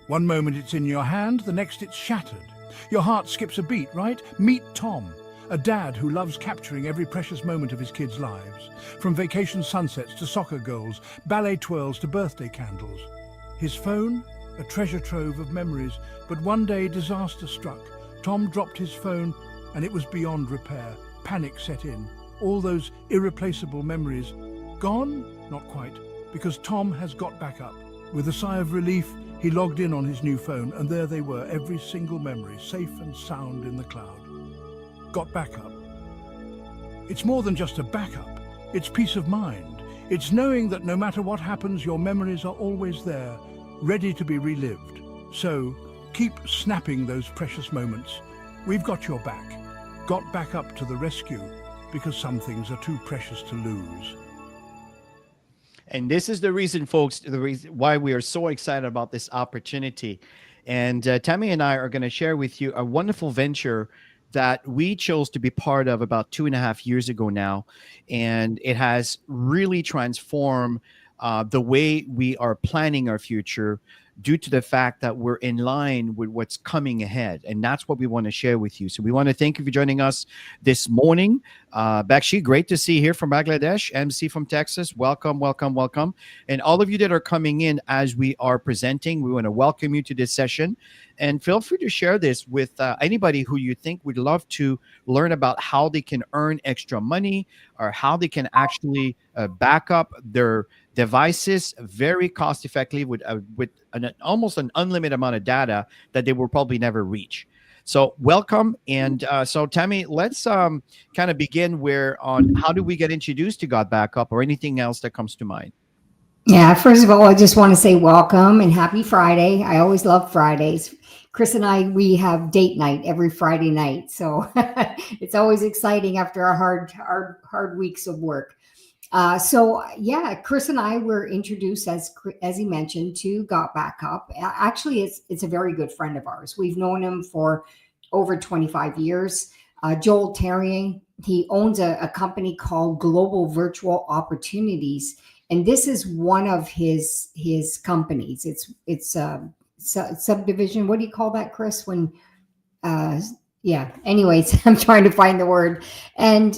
One moment it's in your hand, the next it's shattered. Your heart skips a beat, right? Meet Tom, a dad who loves capturing every precious moment of his kids' lives. From vacation sunsets to soccer goals, ballet twirls to birthday candles. His phone? A treasure trove of memories, but one day disaster struck. Tom dropped his phone and it was beyond repair. Panic set in. All those irreplaceable memories gone? Not quite, because Tom has got back up. With a sigh of relief, he logged in on his new phone, and there they were, every single memory, safe and sound in the cloud. GotBackup. It's more than just a backup. It's peace of mind. It's knowing that no matter what happens, your memories are always there, ready to be relived. So, keep snapping those precious moments. We've got your back. GotBackup to the rescue, because some things are too precious to lose. And this is the reason, folks, the reason why we are so excited about this opportunity. And Tammy and I are going to share with you a wonderful venture that we chose to be part of about 2.5 years ago now. And it has really transformed the way we are planning our future due to the fact that we're in line with what's coming ahead. And that's what we want to share with you. So we want to thank you for joining us this morning. Bakshi, great to see you here from Bangladesh. MC from Texas, welcome, welcome, welcome. And all of you that are coming in as we are presenting, we want to welcome you to this session. And feel free to share this with anybody who you think would love to learn about how they can earn extra money or how they can actually back up their devices very cost effectively with almost an unlimited amount of data that they will probably never reach. So welcome. And so Tammy, let's kind of begin on how do we get introduced to GotBackup or anything else that comes to mind? Yeah, first of all, I just want to say welcome and happy Friday. I always love Fridays. Chris and I, we have date night every Friday night. So it's always exciting after our hard weeks of work. So yeah, Chris and I were introduced, as he mentioned, to GotBackup. Actually, it's a very good friend of ours. We've known him for over 25 years. Joel Terrien, he owns a company called Global Virtual Opportunities. And this is one of his companies. It's subdivision. What do you call that, Chris? When, yeah. Anyways, I'm trying to find the word. And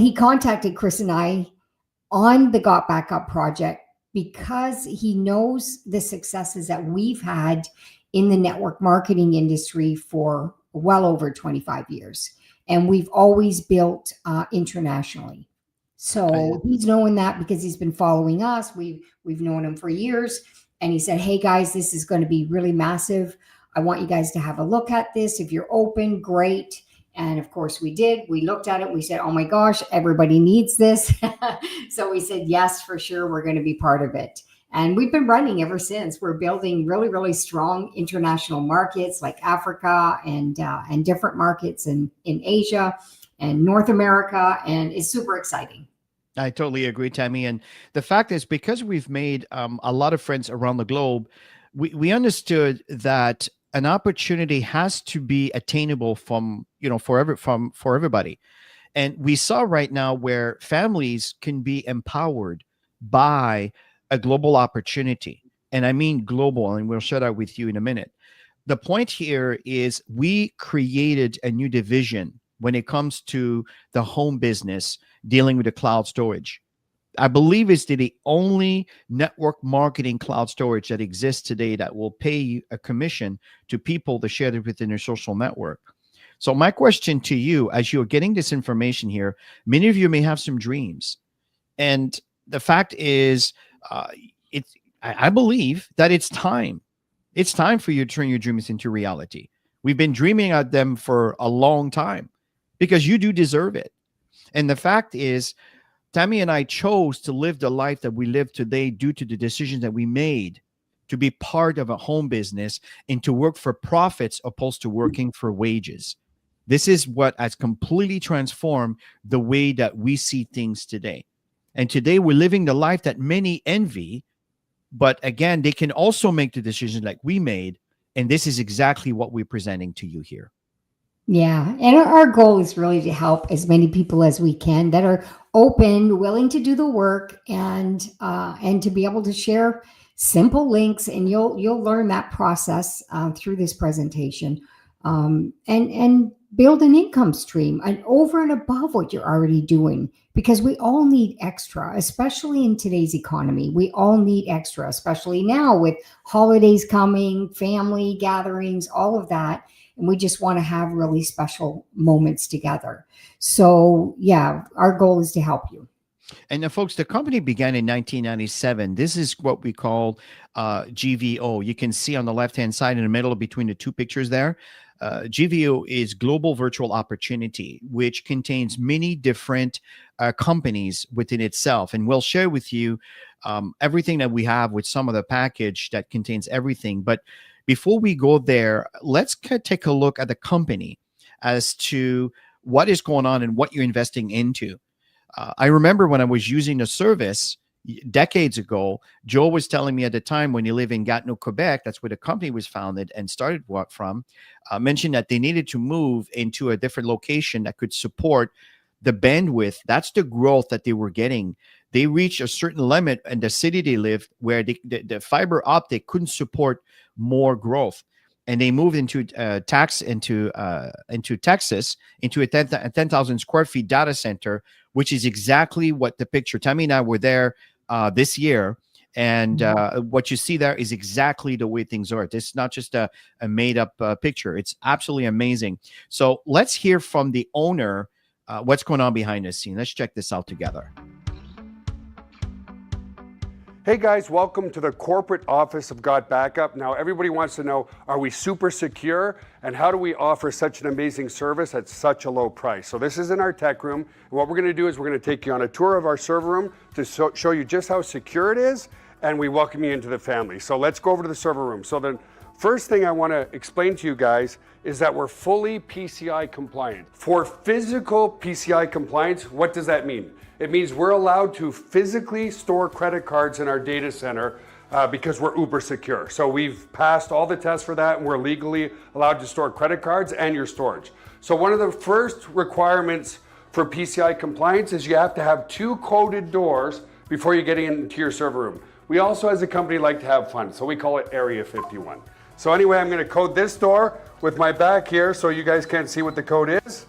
he contacted Chris and I on the GotBackup project because he knows the successes that we've had in the network marketing industry for well over 25 years, and we've always built internationally. So he's knowing that because he's been following us. We've known him for years. And he said, hey guys, this is going to be really massive. I want you guys to have a look at this. If you're open, great. And of course we did. We looked at it. We said, oh my gosh, everybody needs this. So we said, yes, for sure. We're going to be part of it. And we've been running ever since. We're building really, really strong international markets like Africa and different markets in Asia and North America. And it's super exciting. I totally agree, Tammy. And the fact is, because we've made a lot of friends around the globe, we understood that an opportunity has to be attainable for everybody. And we saw right now where families can be empowered by a global opportunity. And I mean global, and we'll share that with you in a minute. The point here is we created a new division when it comes to the home business dealing with the cloud storage. I believe it's the only network marketing cloud storage that exists today that will pay a commission to people to share it within their social network. So my question to you, as you're getting this information here, many of you may have some dreams. And the fact is, I believe that it's time. It's time for you to turn your dreams into reality. We've been dreaming at them for a long time because you do deserve it. And the fact is, Tammy and I chose to live the life that we live today due to the decisions that we made to be part of a home business and to work for profits opposed to working for wages. This is what has completely transformed the way that we see things today. And today we're living the life that many envy, but again, they can also make the decisions like we made. And this is exactly what we're presenting to you here. Yeah. And our goal is really to help as many people as we can that are open, willing to do the work and to be able to share simple links, and you'll learn that process through this presentation, and build an income stream and over and above what you're already doing, because we all need extra, especially in today's economy. We all need extra, especially now with holidays coming, family gatherings, all of that. And we just want to have really special moments together. So yeah, our goal is to help you. And folks, the company began in 1997. This is what we call GVO. You can see on the left-hand side in the middle between the two pictures there. GVO is Global Virtual Opportunity, which contains many different companies within itself. And we'll share with you everything that we have with some of the package that contains everything. But before we go there, let's take a look at the company as to what is going on and what you're investing into. I remember when I was using the service decades ago, Joe was telling me at the time when he lived in Gatineau, Quebec, that's where the company was founded and started from, mentioned that they needed to move into a different location that could support the bandwidth. That's the growth that they were getting. They reached a certain limit in the city they lived where the fiber optic couldn't support more growth. And they moved into Texas, into a 10,000 square feet data center, which is exactly what the picture. Tammy and I were there this year, and what you see there is exactly the way things are. This is not just a made up picture. It's absolutely amazing. So let's hear from the owner what's going on behind the scene. Let's check this out together. Hey guys, welcome to the corporate office of GotBackup. Now everybody wants to know, are we super secure? And how do we offer such an amazing service at such a low price? So this is in our tech room. And what we're gonna do is we're gonna take you on a tour of our server room to show you just how secure it is, and we welcome you into the family. So let's go over to the server room. So the first thing I wanna explain to you guys is that we're fully PCI compliant. For physical PCI compliance, what does that mean? It means we're allowed to physically store credit cards in our data center because we're uber secure. So we've passed all the tests for that, and we're legally allowed to store credit cards and your storage. So one of the first requirements for PCI compliance is you have to have 2 coded doors before you get into your server room. We also, as a company, like to have fun, so we call it Area 51. So anyway, I'm gonna code this door with my back here so you guys can't see what the code is.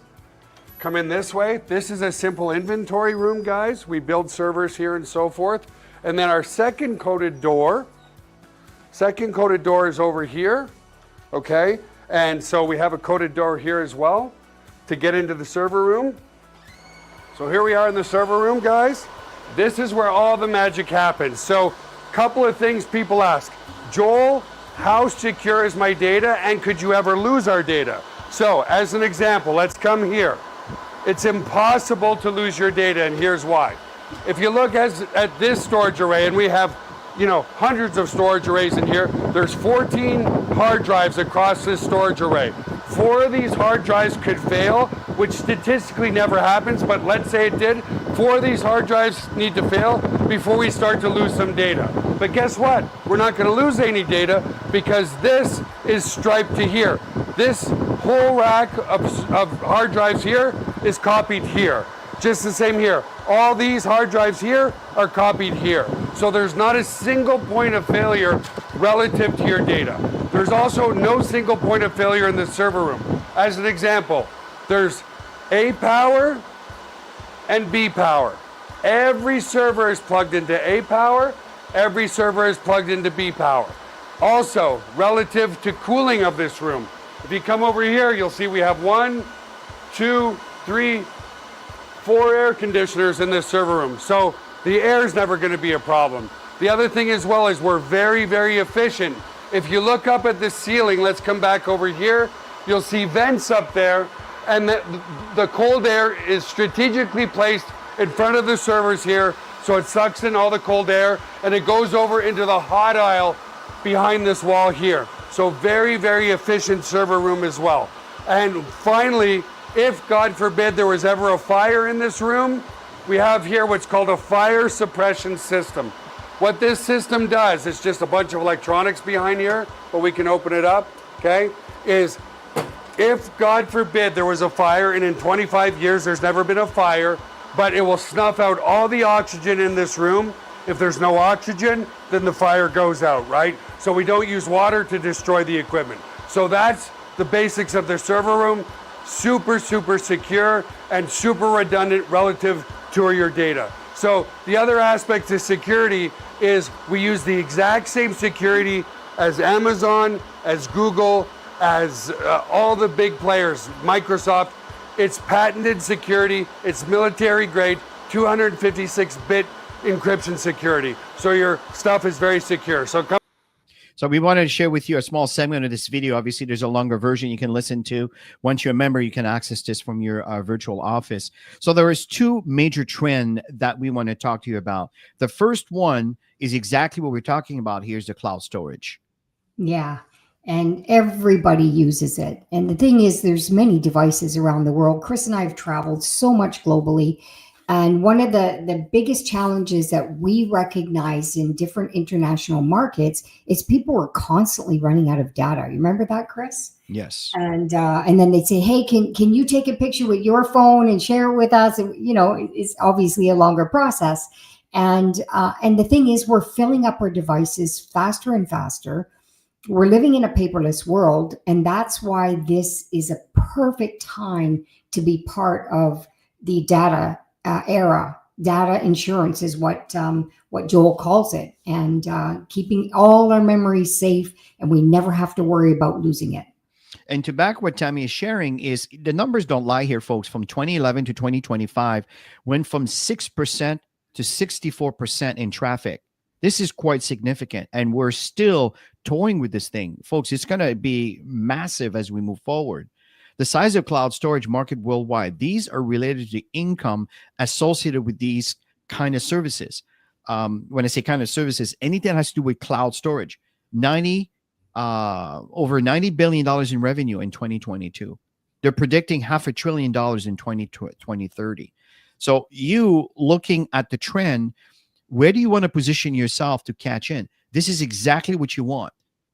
Come in this way. This is a simple inventory room, guys. We build servers here and so forth. And then our second coded door is over here, okay? And so we have a coded door here as well to get into the server room. So here we are in the server room, guys. This is where all the magic happens. So a couple of things people ask. Joel, how secure is my data, and could you ever lose our data? So as an example, let's come here. It's impossible to lose your data, and here's why. If you look at this storage array, and we have, hundreds of storage arrays in here, there's 14 hard drives across this storage array. 4 of these hard drives could fail, which statistically never happens, but let's say it did. 4 of these hard drives need to fail before we start to lose some data. But guess what? We're not going to lose any data because this is striped to here. This whole rack of hard drives here is copied here. Just the same here. All these hard drives here are copied here. So there's not a single point of failure relative to your data. There's also no single point of failure in the server room. As an example, there's A power and B power. Every server is plugged into A power. Every server is plugged into B power. Also, relative to cooling of this room, if you come over here, you'll see we have 1, 2, 3, 4 air conditioners in this server room. So the air is never going to be a problem. The other thing as well is we're very, very efficient. If you look up at the ceiling, let's come back over here, you'll see vents up there, and the cold air is strategically placed in front of the servers here, so it sucks in all the cold air, and it goes over into the hot aisle behind this wall here. So very, very efficient server room as well. And finally, if God forbid there was ever a fire in this room, we have here what's called a fire suppression system. What this system does, it's just a bunch of electronics behind here, but we can open it up, okay, is if God forbid there was a fire, and in 25 years there's never been a fire, but it will snuff out all the oxygen in this room, If there's no oxygen, then the fire goes out, right? So we don't use water to destroy the equipment. So that's the basics of the server room. Super, super secure and super redundant relative to your data. So the other aspect to security is we use the exact same security as Amazon, as Google, as all the big players, Microsoft. It's patented security, it's military grade, 256-bit encryption security. So your stuff is very secure. So we wanted to share with you a small segment of this video. Obviously, there's a longer version you can listen to. Once you're a member, you can access this from your virtual office. So there is two major trends that we want to talk to you about. The first one is exactly what we're talking about. Here's the cloud storage. Yeah. And everybody uses it. And the thing is, there's many devices around the world. Chris and I have traveled so much globally. And one of the biggest challenges that we recognize in different international markets is people are constantly running out of data. You remember that, Chris? Yes. And then they'd say, hey, can you take a picture with your phone and share it with us? And, you know, it's obviously a longer process. And the thing is, we're filling up our devices faster and faster. We're living in a paperless world. And that's why this is a perfect time to be part of the data era. Data insurance is what Joel calls it, and keeping all our memories safe, and we never have to worry about losing it. And to back what Tammy is sharing is the numbers don't lie here, folks. From 2011 to 2025, went from 6% to 64% in traffic. This is quite significant, and we're still toying with this thing, folks. It's going to be massive as we move forward. The size of cloud storage market worldwide, these are related to income associated with these kind of services. When I say kind of services, anything that has to do with cloud storage, over $90 billion in revenue in 2022. They're predicting $500 billion in 2030. So you looking at the trend, where do you want to position yourself to catch in? This is exactly what you want.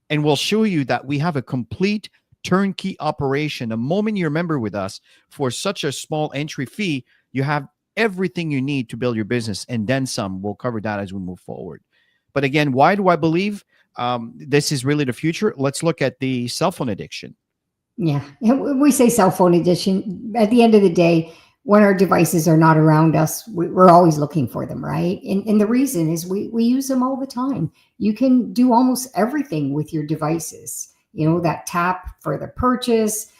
And we'll show you that we have a complete turnkey operation. The moment you're a member with us for such a small entry fee, you have everything you need to build your business and then some. We'll cover that as we move forward. But again, why do I believe this is really the future? Let's look at the cell phone addiction. Yeah, we say cell phone addiction. At the end of the day, when our devices are not around us, we're always looking for them, right? And the reason is we use them all the time. You can do almost everything with your devices. You know, that tap for the purchase.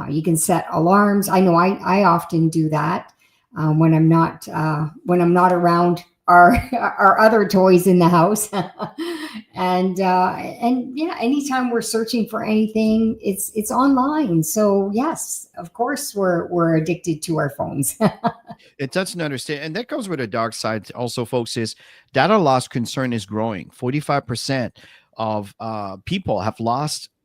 You can set alarms. I know I often do that when I'm not around our other toys in the house. and yeah, anytime we're searching for anything, it's online. So yes, of course we're addicted to our phones. It doesn't understand. And that goes with the dark side also, folks, is data loss concern is growing. 45% of people have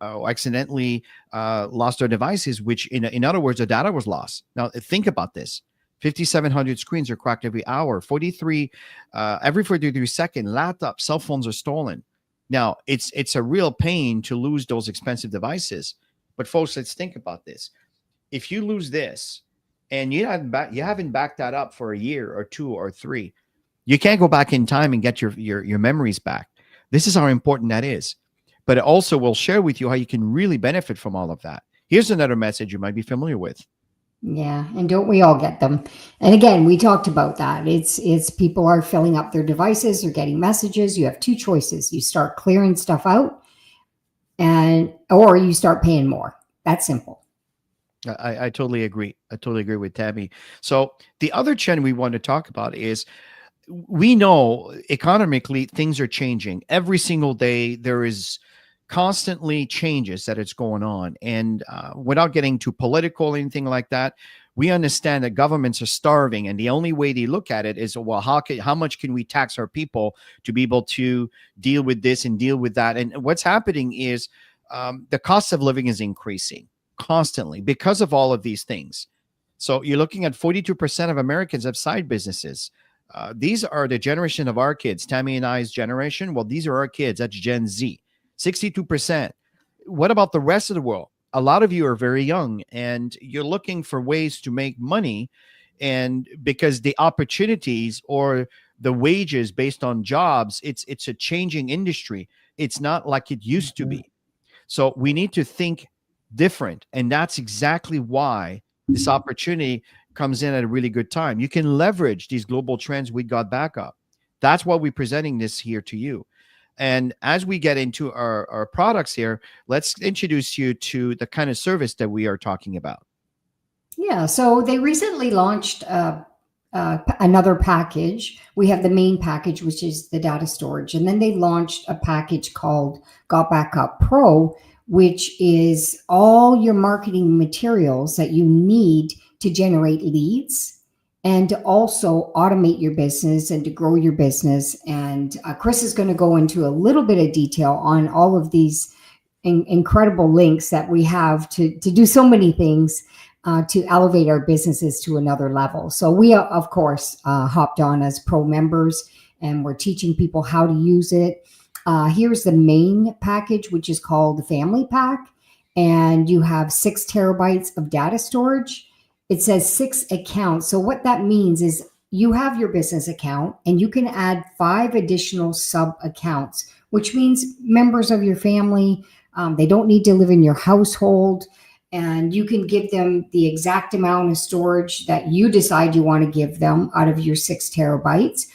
accidentally lost their devices, which in other words, the data was lost. Now think about this. 5,700 screens are cracked every hour. Every 43 seconds, laptops, cell phones are stolen. Now it's a real pain to lose those expensive devices. But folks, let's think about this. If you lose this and you haven't backed that up for a year or 2 or 3, you can't go back in time and get your memories back. This is how important that is. But it also will share with you how you can really benefit from all of that. Here's another message you might be familiar with. Yeah, and don't we all get them? And again, we talked about that. It's people are filling up their devices, they're getting messages. You have two choices. You start clearing stuff out, or you start paying more. That's simple. I totally agree. I totally agree with Tabby. So the other trend we want to talk about is, we know economically things are changing every single day. There is constantly changes that it's going on. And without getting too political or anything like that, we understand that governments are starving. And the only way they look at it is, well, how much can we tax our people to be able to deal with this and deal with that? And what's happening is the cost of living is increasing constantly because of all of these things. So you're looking at 42% of Americans have side businesses. These are the generation of our kids, Tammy and I's generation. Well, these are our kids. That's Gen Z, 62%. What about the rest of the world? A lot of you are very young and you're looking for ways to make money, and because the opportunities or the wages based on jobs, it's a changing industry. It's not like it used to be. So we need to think different. And that's exactly why this opportunity comes in at a really good time. You can leverage these global trends with GotBackup. That's why we're presenting this here to you. And as we get into our products here, let's introduce you to the kind of service that we are talking about. Yeah, so they recently launched another package. We have the main package, which is the data storage. And then they launched a package called GotBackup Pro, which is all your marketing materials that you need to generate leads and to also automate your business and to grow your business. And Chris is going to go into a little bit of detail on all of these incredible links that we have to do so many things to elevate our businesses to another level. So we, of course, hopped on as pro members, and we're teaching people how to use it. Here's the main package, which is called the Family Pack. And you have 6 terabytes of data storage. It says 6 accounts. So what that means is you have your business account and you can add 5 additional sub accounts, which means members of your family, they don't need to live in your household. And you can give them the exact amount of storage that you decide you want to give them out of your 6 terabytes,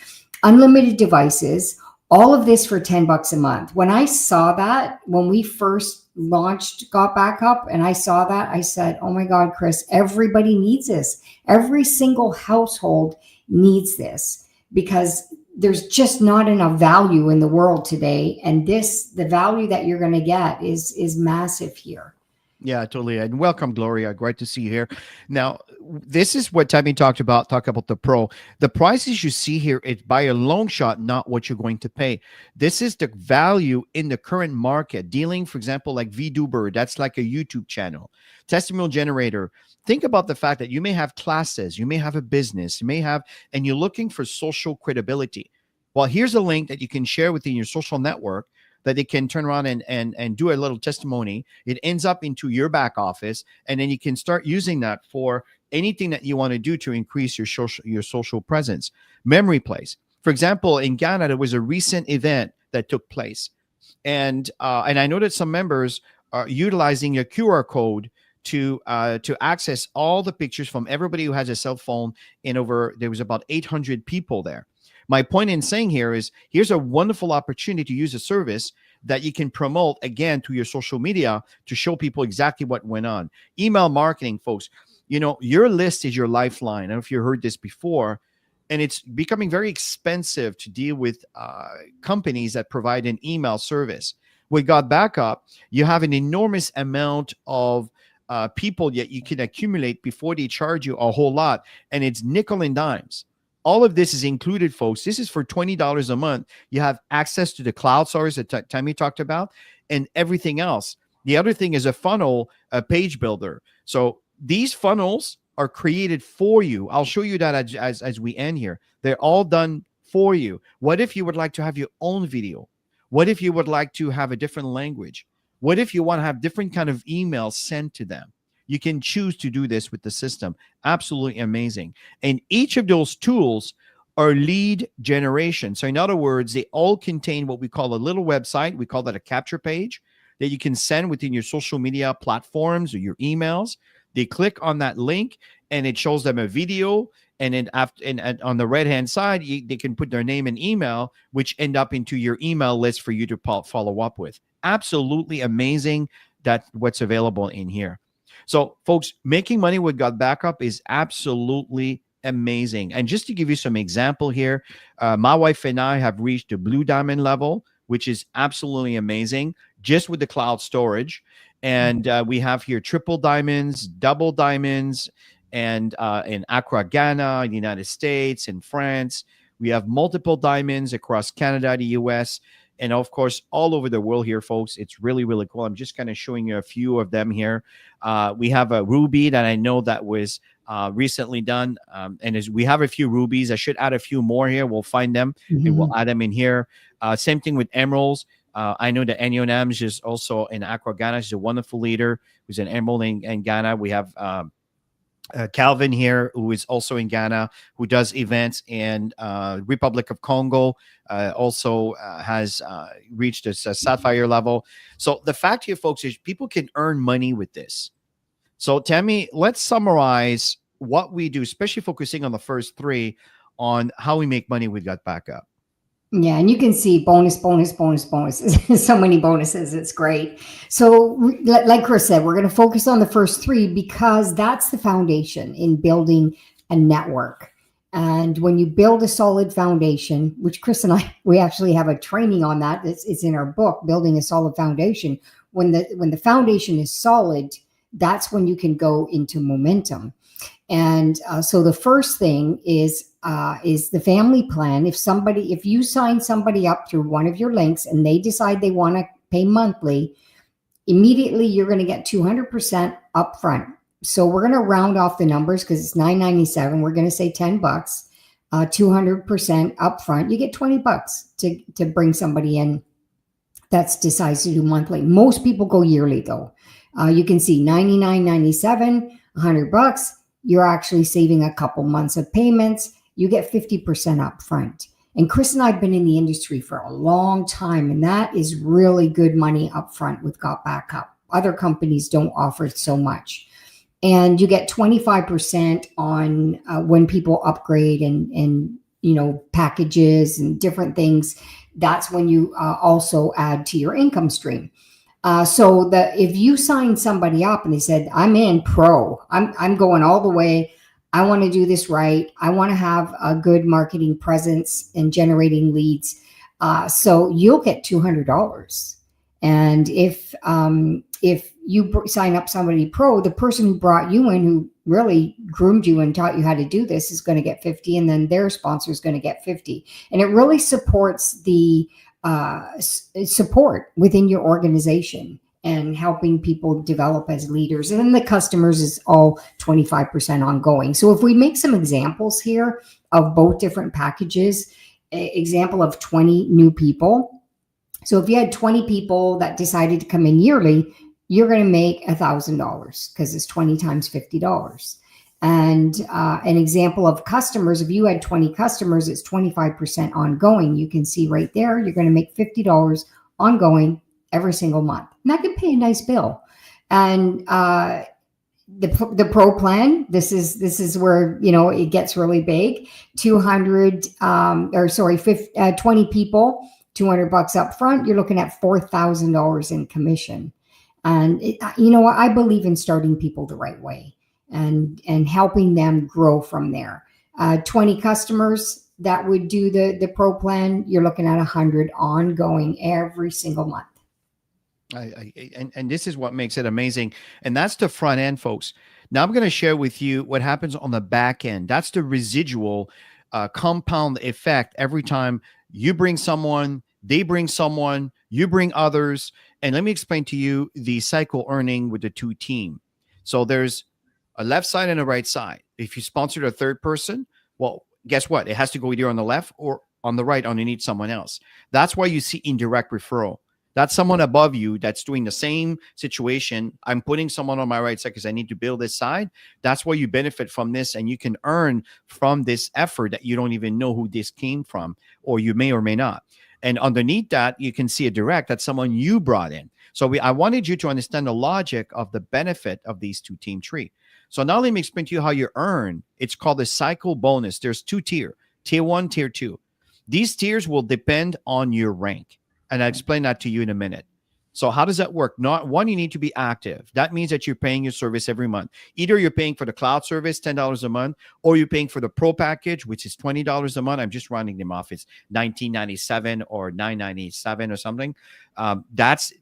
unlimited devices, all of this for $10 a month. When I saw that, when we first launched GotBackup and I saw that, I said, oh my God, Chris, everybody needs this. Every single household needs this because there's just not enough value in the world today. And the value that you're going to get is massive here. Yeah, totally. And welcome, Gloria. Great to see you here. Now, this is what Tammy talked about. Talk about the Pro. The prices you see here, it's by a long shot, not what you're going to pay. This is the value in the current market. Dealing, for example, like VTuber, that's like a YouTube channel. Testimonial generator. Think about the fact that you may have classes, you may have a business, and you're looking for social credibility. Well, here's a link that you can share within your social network that they can turn around and do a little testimony. It ends up into your back office, and then you can start using that for anything that you want to do to increase your social presence. Memory place. For example, in Ghana, there was a recent event that took place, and I know that some members are utilizing a QR code to access all the pictures from everybody who has a cell phone. There was about 800 people there. My point in saying here is here's a wonderful opportunity to use a service that you can promote again to your social media to show people exactly what went on. Email marketing, folks. You know, your list is your lifeline. I don't know if you heard this before, and it's becoming very expensive to deal with companies that provide an email service. With GotBackup, you have an enormous amount of people that you can accumulate before they charge you a whole lot, and it's nickel and dimes. All of this is included, folks. This is for $20 a month. You have access to the cloud storage that Tammy talked about and everything else. The other thing is a funnel, a page builder. So these funnels are created for you. I'll show you that as we end here. They're all done for you. What if you would like to have your own video? What if you would like to have a different language? What if you want to have different kind of emails sent to them? You can choose to do this with the system. Absolutely amazing. And each of those tools are lead generation. So in other words, they all contain what we call a little website. We call that a capture page that you can send within your social media platforms or your emails. They click on that link and it shows them a video. And then and on the right-hand side, they can put their name and email, which end up into your email list for you to follow up with. Absolutely amazing. That's what's available in here. So, folks, making money with GotBackup is absolutely amazing. And just to give you some example here, my wife and I have reached the blue diamond level, which is absolutely amazing, just with the cloud storage. And we have here triple diamonds, double diamonds, and in Accra, Ghana, in the United States, in France. We have multiple diamonds across Canada, the US, and of course, all over the world here, folks. It's really, really cool. I'm just kind of showing you a few of them here. We have a ruby that I know that was recently done. And as we have a few rubies, I should add a few more here. We'll find them and we'll add them in here. Same thing with emeralds. I know that Enyo Nams is also in Accra, Ghana. She's a wonderful leader who's an emerald in Ghana. We have Calvin here, who is also in Ghana, who does events in Republic of Congo, also has reached a sapphire level. So the fact here, folks, is people can earn money with this. So Tammy, let's summarize what we do, especially focusing on the first three, on how we make money with GotBackup. Yeah, and you can see bonus, bonus, bonus, bonuses. So many bonuses. It's great. So, like Chris said, we're going to focus on the first three because that's the foundation in building a network. And when you build a solid foundation, which Chris and I, we actually have a training on that. It's in our book, Building a Solid Foundation. When the foundation is solid, that's when you can go into momentum. And so the first thing is the family plan. If you sign somebody up through one of your links and they decide they want to pay monthly, immediately you're going to get 200% upfront. So we're going to round off the numbers because it's $9.97. We're going to say $10, 200% upfront. You get $20 to bring somebody in that decides to do monthly. Most people go yearly though. You can see $99.97, $100. You're actually saving a couple months of payments. You get 50% up front. And Chris and I have been in the industry for a long time, and that is really good money up front with GotBackup. Other companies don't offer so much. And you get 25% on when people upgrade and packages and different things. That's when you also add to your income stream. So if you sign somebody up and they said, I'm in pro, I'm going all the way. I want to do this right. I want to have a good marketing presence and generating leads. So you'll get $200. And if you sign up somebody pro, the person who brought you in, who really groomed you and taught you how to do this, is going to get 50, and then their sponsor is going to get 50. And it really supports the support within your organization and helping people develop as leaders. And then the customers is all 25% ongoing. So if we make some examples here of both different packages, example of 20 new people. So if you had 20 people that decided to come in yearly, you're going to make $1,000 because it's 20 times $50. And an example of customers, if you had 20 customers, it's 25% ongoing. You can see right there, you're going to make $50 ongoing every single month. And that can pay a nice bill. And the pro plan, this is where, it gets really big. 20 people, $200 up front, you're looking at $4,000 in commission. And I believe in starting people the right way and helping them grow from there. 20 customers that would do the pro plan, you're looking at 100 ongoing every single month. And this is what makes it amazing. And that's the front end, folks. Now I'm going to share with you what happens on the back end. That's the residual compound effect. Every time you bring someone, they bring someone, you bring others. And let me explain to you the cycle earning with the two team. So there's a left side and a right side. If you sponsored a third person, well, guess what? It has to go either on the left or on the right underneath someone else. That's why you see indirect referral. That's someone above you that's doing the same situation. I'm putting someone on my right side because I need to build this side. That's why you benefit from this, and you can earn from this effort that you don't even know who this came from, or you may or may not. And underneath that, you can see a direct. That's someone you brought in. So I wanted you to understand the logic of the benefit of these two team tree. So now let me explain to you how you earn. It's called the cycle bonus. There's two tier 1, tier 2. These tiers will depend on your rank. And I'll explain that to you in a minute. So how does that work? Not one, you need to be active. That means that you're paying your service every month. Either you're paying for the cloud service, $10 a month, or you're paying for the pro package, which is $20 a month. I'm just rounding them off. It's $19.97 or $9.97 or something. That's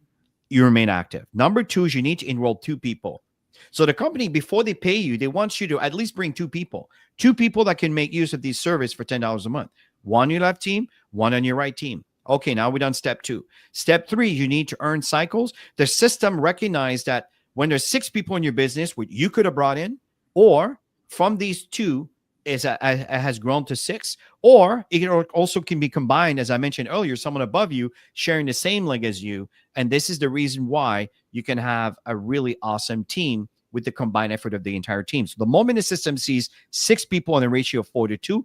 you remain active. Number 2 is you need to enroll 2 people. So the company, before they pay you, they want you to at least bring 2 people that can make use of these service for $10 a month. One on your left team, one on your right team. Okay, now we're done step 2. Step 3, you need to earn cycles. The system recognized that when there's 6 people in your business, which you could have brought in, or from these 2 has grown to 6, or it also can be combined, as I mentioned earlier, someone above you sharing the same leg as you. And this is the reason why you can have a really awesome team with the combined effort of the entire team. So the moment the system sees 6 people on a ratio of 4-2,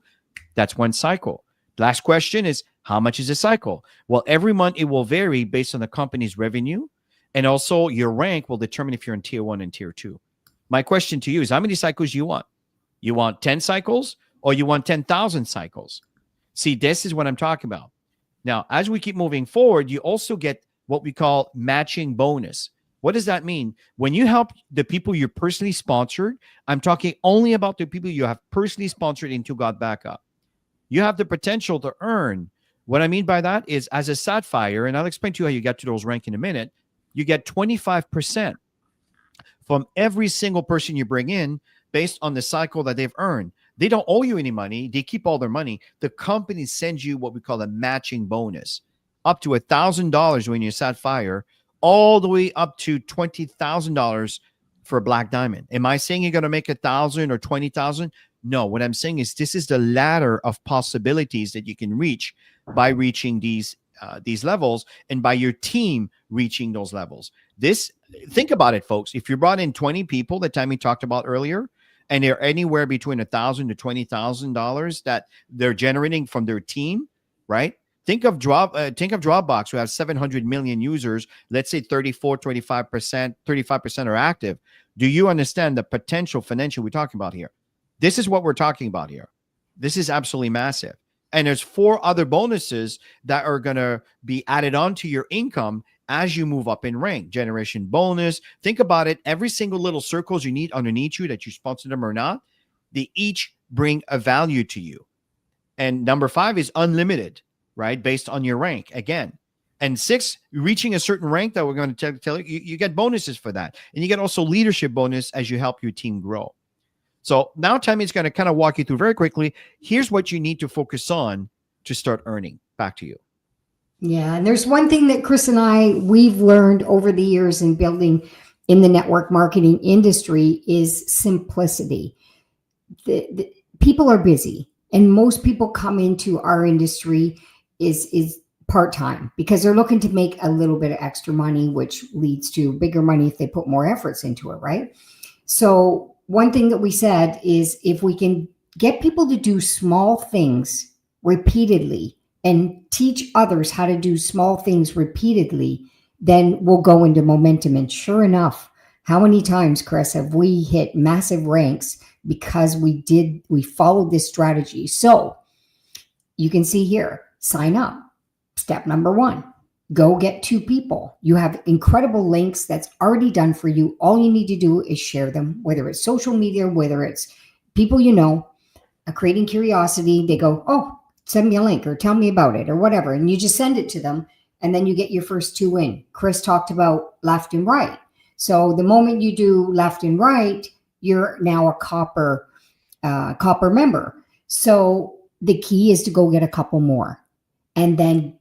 that's one cycle. Last question is, how much is a cycle? Well, every month it will vary based on the company's revenue, and also your rank will determine if you're in tier 1 and tier 2. My question to you is, how many cycles do you want? You want 10 cycles or you want 10,000 cycles? See, this is what I'm talking about. Now, as we keep moving forward, you also get what we call matching bonus. What does that mean? When you help the people you personally sponsored, I'm talking only about the people you have personally sponsored into GotBackup. You have the potential to earn. What I mean by that is, as a Sapphire, and I'll explain to you how you get to those rank in a minute, you get 25% from every single person you bring in based on the cycle that they've earned. They don't owe you any money. They keep all their money. The company sends you what we call a matching bonus, up to $1,000 when you're Sapphire, all the way up to $20,000 for a Black Diamond. Am I saying you're going to make 1,000 or 20,000? No, what I'm saying is this is the ladder of possibilities that you can reach by reaching these levels, and by your team reaching those levels. Think about it, folks. If you brought in 20 people, the time we talked about earlier, and they're anywhere between $1,000 to $20,000 that they're generating from their team, right? Think of Dropbox, who has 700 million users. Let's say 35% are active. Do you understand the potential financial we're talking about here? This is what we're talking about here. This is absolutely massive. And there's 4 other bonuses that are going to be added onto your income as you move up in rank. Generation bonus. Think about it. Every single little circles you need underneath you, that you sponsor them or not, they each bring a value to you. And number 5 is unlimited, right? Based on your rank again. And 6, reaching a certain rank that we're going to tell you, you get bonuses for that. And you get also leadership bonus as you help your team grow. So now Tammy's going to kind of walk you through very quickly. Here's what you need to focus on to start earning. Back to you. Yeah. And there's one thing that Chris and we've learned over the years in building in the network marketing industry is simplicity. The people are busy, and most people come into our industry is part-time because they're looking to make a little bit of extra money, which leads to bigger money if they put more efforts into it, right? So one thing that we said is, if we can get people to do small things repeatedly and teach others how to do small things repeatedly, then we'll go into momentum. And sure enough, how many times, Chris, have we hit massive ranks because we followed this strategy? So you can see here, sign up. Step number 1. Go get 2 people. You have incredible links that's already done for you. All you need to do is share them, whether it's social media, whether it's people you know, creating curiosity. They go, oh, send me a link or tell me about it or whatever. And you just send it to them, and then you get your first 2 in. Chris talked about left and right. So the moment you do left and right, you're now a copper member. So the key is to go get a couple more, and then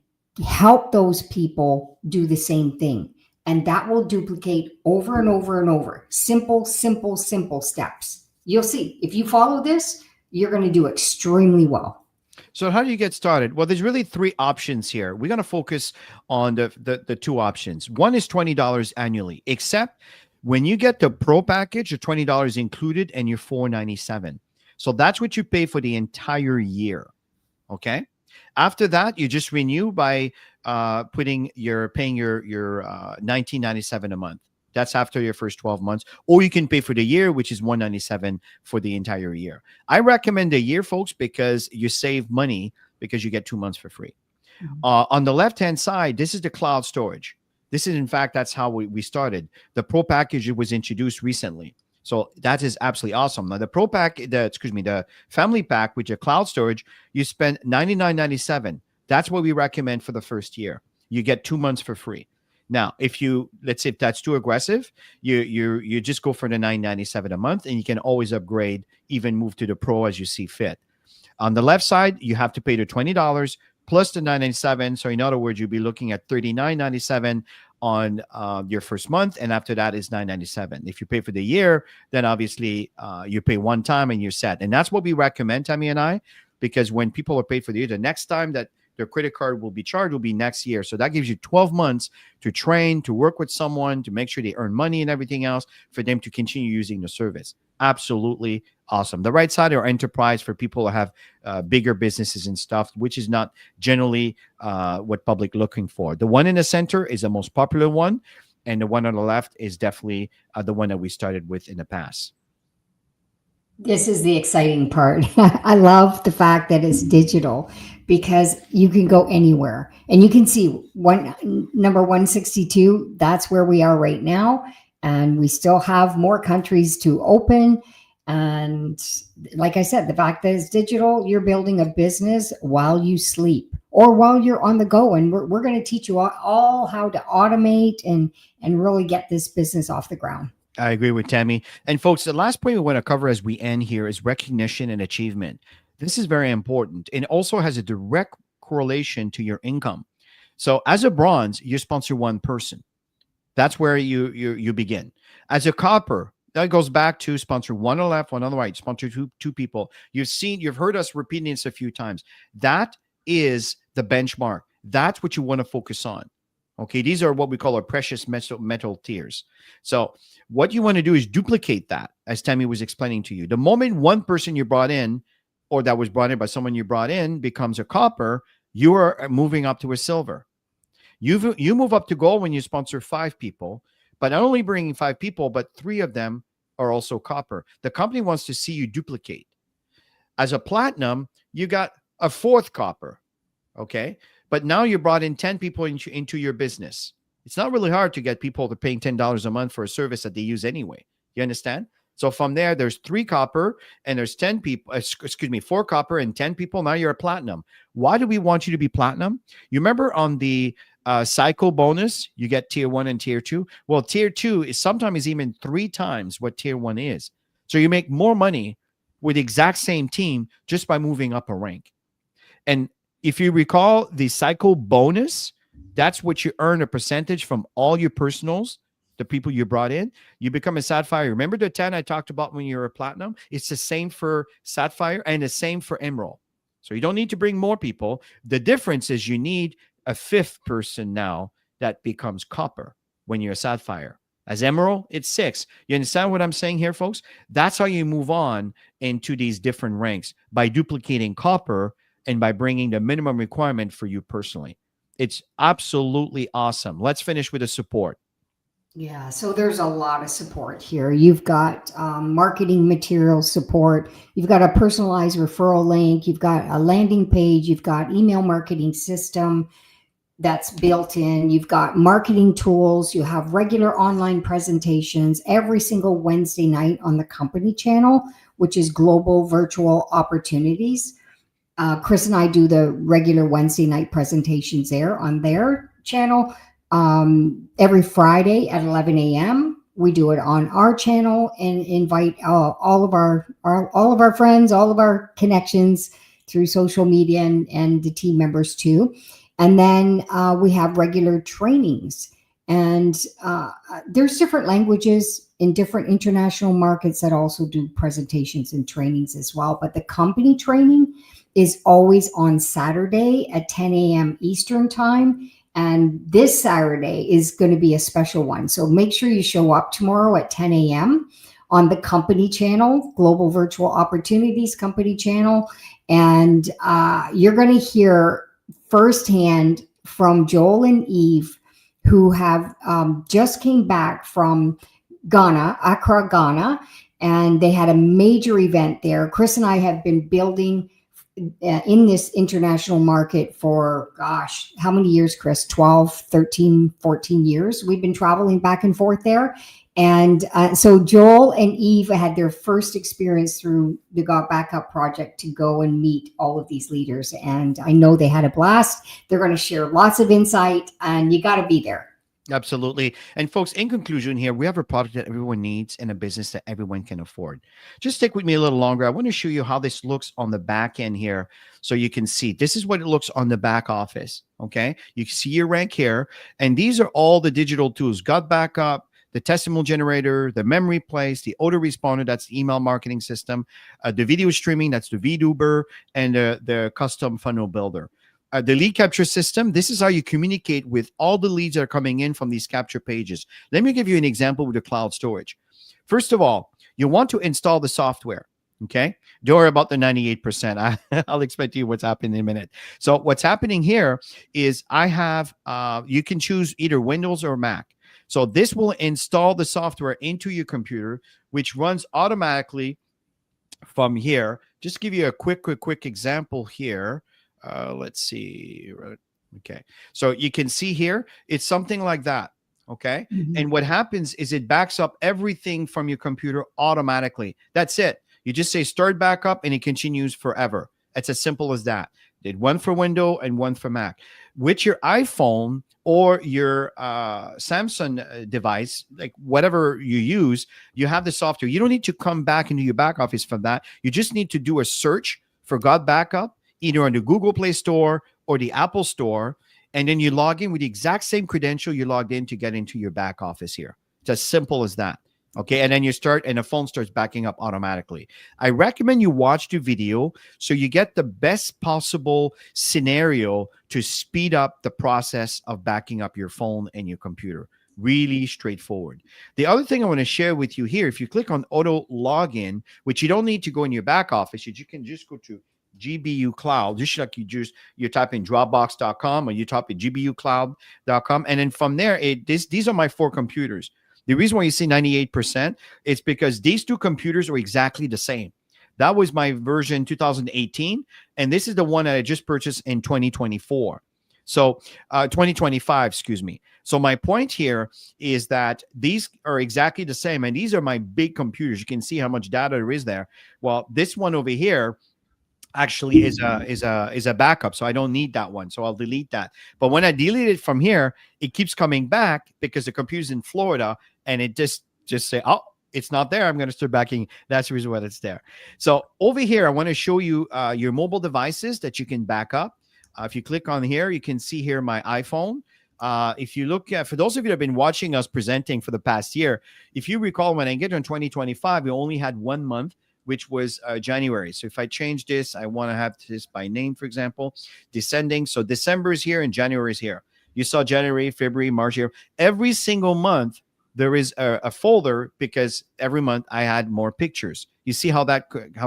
help those people do the same thing. And that will duplicate over and over and over. Simple steps. You'll see, if you follow this, you're going to do extremely well. So how do you get started? Well, there's really 3 options here. We're going to focus on the 2 options. One is $20 annually, except when you get the pro package, the $20 included, and you're $497. So that's what you pay for the entire year. Okay. After that, you just renew by paying your $19.97 a month. That's after your first 12 months. Or you can pay for the year, which is $197 for the entire year. I recommend a year, folks, because you save money because you get 2 months for free. Mm-hmm. On the left-hand side, this is the cloud storage. This is, in fact, that's how we started. The pro package was introduced recently. So that is absolutely awesome. Now the family pack with your cloud storage, you spend $99.97. That's what we recommend for the first year. You get 2 months for free. Now, let's say if that's too aggressive, you just go for the $9.97 a month, and you can always upgrade, even move to the pro as you see fit. On the left side, you have to pay the $20 plus the $9.97. So in other words, you'll be looking at $39.97 on your first month, and after that is $9.97. If you pay for the year, then obviously you pay one time and you're set. And that's what we recommend, Tammy and I, because when people are paid for the year, the next time that their credit card will be charged will be next year. So that gives you 12 months to train, to work with someone, to make sure they earn money and everything else for them to continue using the service. Absolutely awesome. The right side are enterprise for people who have bigger businesses and stuff, which is not generally what public looking for. The one in the center is the most popular one. And the one on the left is definitely the one that we started with in the past. This is the exciting part. I love the fact that it's digital because you can go anywhere and you can see number 162. That's where we are right now. And we still have more countries to open. And like I said, the fact that it's digital, you're building a business while you sleep or while you're on the go. And we're going to teach you all how to automate and really get this business off the ground. I agree with Tammy. And folks, the last point we want to cover as we end here is recognition and achievement. This is very important and also has a direct correlation to your income. So as a bronze, you sponsor one person. That's where you begin. As a copper, that goes back to sponsor one on the left, one on the right, sponsor two people. You've heard us repeating this a few times. That is the benchmark. That's what you want to focus on. Okay, these are what we call our precious metal tiers. So what you want to do is duplicate that, as Tammy was explaining to you. The moment one person you brought in, or that was brought in by someone you brought in, becomes a copper, you are moving up to a silver. You move up to gold when you sponsor 5 people, but not only bringing 5 people, but 3 of them are also copper. The company wants to see you duplicate. As a platinum, you got a 4th copper, okay? But now you brought in 10 people into your business. It's not really hard to get people to paying $10 a month for a service that they use anyway. You understand? So from there, there's 3 copper and there's 10 people, 4 copper and 10 people. Now you're a platinum. Why do we want you to be platinum? You remember on the cycle bonus, you get tier 1 and tier 2. Well, tier 2 is sometimes even 3 times what tier 1 is. So you make more money with the exact same team just by moving up a rank. And if you recall the cycle bonus, that's what you earn a percentage from all your personals, the people you brought in. You become a sapphire. Remember the 10 I talked about when you were a platinum? It's the same for sapphire and the same for emerald. So you don't need to bring more people. The difference is you need a 5th person now that becomes copper when you're a sapphire. As emerald, it's 6. You understand what I'm saying here, folks? That's how you move on into these different ranks, by duplicating copper and by bringing the minimum requirement for you personally. It's absolutely awesome. Let's finish with the support. Yeah, so there's a lot of support here. You've got marketing material support. You've got a personalized referral link. You've got a landing page. You've got email marketing system that's built in. You've got marketing tools. You have regular online presentations every single Wednesday night on the company channel, which is Global Virtual Opportunities. Chris and I do the regular Wednesday night presentations there on their channel. Every Friday at 11 a.m. We do it on our channel and invite all of our friends, all of our connections through social media and the team members too. And then we have regular trainings. And there's different languages in different international markets that also do presentations and trainings as well. But the company training is always on Saturday at 10 a.m. Eastern time. And this Saturday is going to be a special one. So make sure you show up tomorrow at 10 a.m. on the company channel, Global Virtual Opportunities company channel. And you're going to hear firsthand from Joel and Eve, who have just came back from Ghana, Accra, Ghana, and they had a major event there. Chris and I have been building in this international market for, gosh, how many years, Chris? 12, 13, 14 years. We've been traveling back and forth there. And so Joel and Eve had their first experience through the GotBackup project to go and meet all of these leaders. And I know they had a blast. They're going to share lots of insight, and you got to be there. Absolutely. And folks, in conclusion here, we have a product that everyone needs and a business that everyone can afford. Just stick with me a little longer. I want to show you how this looks on the back end here so you can see. This is what it looks on the back office, okay? You can see your rank here, and these are all the digital tools. GotBackup, the testimonial generator, the memory place, the autoresponder, that's the email marketing system, the video streaming, that's the VTuber, and the custom funnel builder. the lead capture system, this is how you communicate with all the leads that are coming in from these capture pages. Let me give you an example with the cloud storage. First of all, you want to install the software. Okay. Don't worry about the 98%. I'll explain to you what's happening in a minute. So what's happening here is I have, you can choose either Windows or Mac. So this will install the software into your computer, which runs automatically from here. Just give you a quick example here. Let's see. Okay. So you can see here, it's something like that. Okay. Mhm. And what happens is it backs up everything from your computer automatically. That's it. You just say start backup and it continues forever. It's as simple as that. Did one for Windows and one for Mac. With your iPhone or your Samsung device, like whatever you use, you have the software. You don't need to come back into your back office for that. You just need to do a search for GotBackup, either on the Google Play Store or the Apple Store, and then you log in with the exact same credential you logged in to get into your back office here. It's as simple as that. Okay, and then you start, and the phone starts backing up automatically. I recommend you watch the video so you get the best possible scenario to speed up the process of backing up your phone and your computer. Really straightforward. The other thing I want to share with you here, if you click on auto login, which you don't need to go in your back office, you can just go to GBU Cloud, just like you type in Dropbox.com or you type in GBUCloud.com, and then from there, these are my 4 computers. The reason why you see 98% is because these 2 computers are exactly the same. That was my version 2018, and this is the one that I just purchased in 2024. So 2025, excuse me. So my point here is that these are exactly the same, and these are my big computers. You can see how much data there is there. Well, this one over here actually is a backup, so I don't need that one, so I'll delete that. But when I delete it from here, it keeps coming back because the computer's in Florida, and it just say, oh, it's not there. I'm going to start backing. That's the reason why it's there. So over here, I want to show you your mobile devices that you can back up. If you click on here, you can see here my iPhone. If you look at, for those of you that have been watching us presenting for the past year, if you recall, when I get on 2025, we only had 1 month, which was January. So if I change this, I want to have this by name, for example, descending. So December is here and January is here. You saw January, February, March here. Every single month, there is a folder because every month I had more pictures. You see how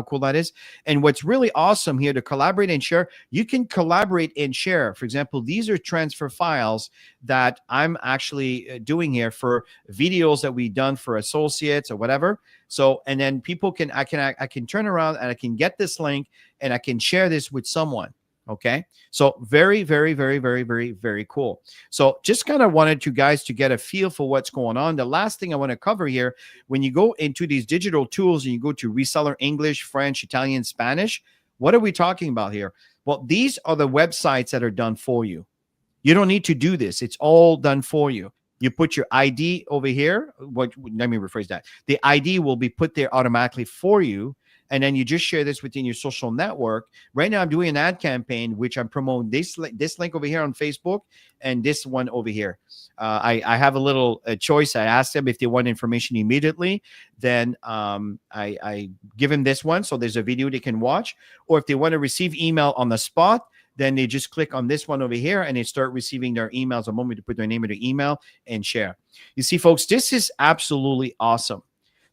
cool that is? And what's really awesome here to collaborate and share, you can collaborate and share. For example, these are transfer files that I'm actually doing here for videos that we've done for associates or whatever. So, and then people I can turn around and I can get this link and I can share this with someone. Okay. So very, very, very, very, very, very cool. So just kind of wanted you guys to get a feel for what's going on. The last thing I want to cover here, when you go into these digital tools and you go to reseller English, French, Italian, Spanish, what are we talking about here? Well, these are the websites that are done for you. You don't need to do this. It's all done for you. You put your ID over here. Let me rephrase that. The ID will be put there automatically for you. And then you just share this within your social network. Right now, I'm doing an ad campaign, which I'm promoting this link over here on Facebook and this one over here. I have a little choice. I asked them if they want information immediately. Then I give them this one. So there's a video they can watch. Or if they want to receive email on the spot, then they just click on this one over here and they start receiving their emails the moment to put their name in their email and share. You see, folks, this is absolutely awesome.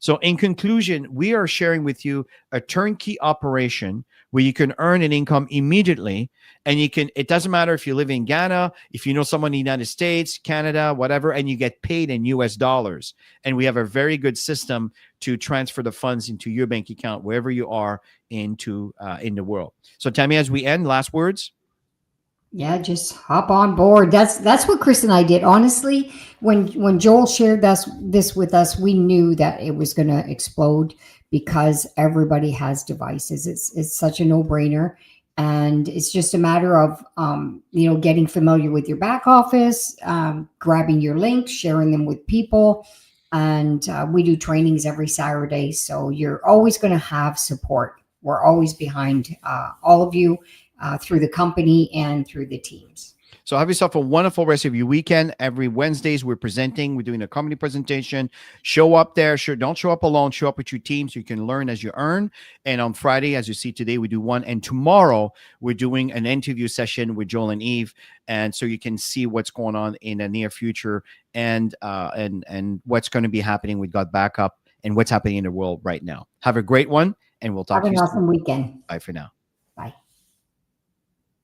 So in conclusion, we are sharing with you a turnkey operation where you can earn an income immediately. And it doesn't matter if you live in Ghana, if you know someone in the United States, Canada, whatever, and you get paid in US dollars. And we have a very good system to transfer the funds into your bank account, wherever you are in the world. So Tammy, as we end, last words. Yeah, just hop on board. That's what Chris and I did. Honestly, when Joel shared this with us, we knew that it was going to explode because everybody has devices. It's such a no-brainer, and it's just a matter of getting familiar with your back office, grabbing your links, sharing them with people, and we do trainings every Saturday. So you're always going to have support. We're always behind all of you. Through the company and through the teams. So have yourself a wonderful rest of your weekend. Every Wednesdays, we're presenting. We're doing a comedy presentation. Show up there. Don't show up alone. Show up with your team so you can learn as you earn. And on Friday, as you see today, we do one. And tomorrow, we're doing an interview session with Joel and Eve. And so you can see what's going on in the near future and what's going to be happening with GotBackup and what's happening in the world right now. Have a great one, and we'll talk Have to an you awesome soon. weekend. Bye for now.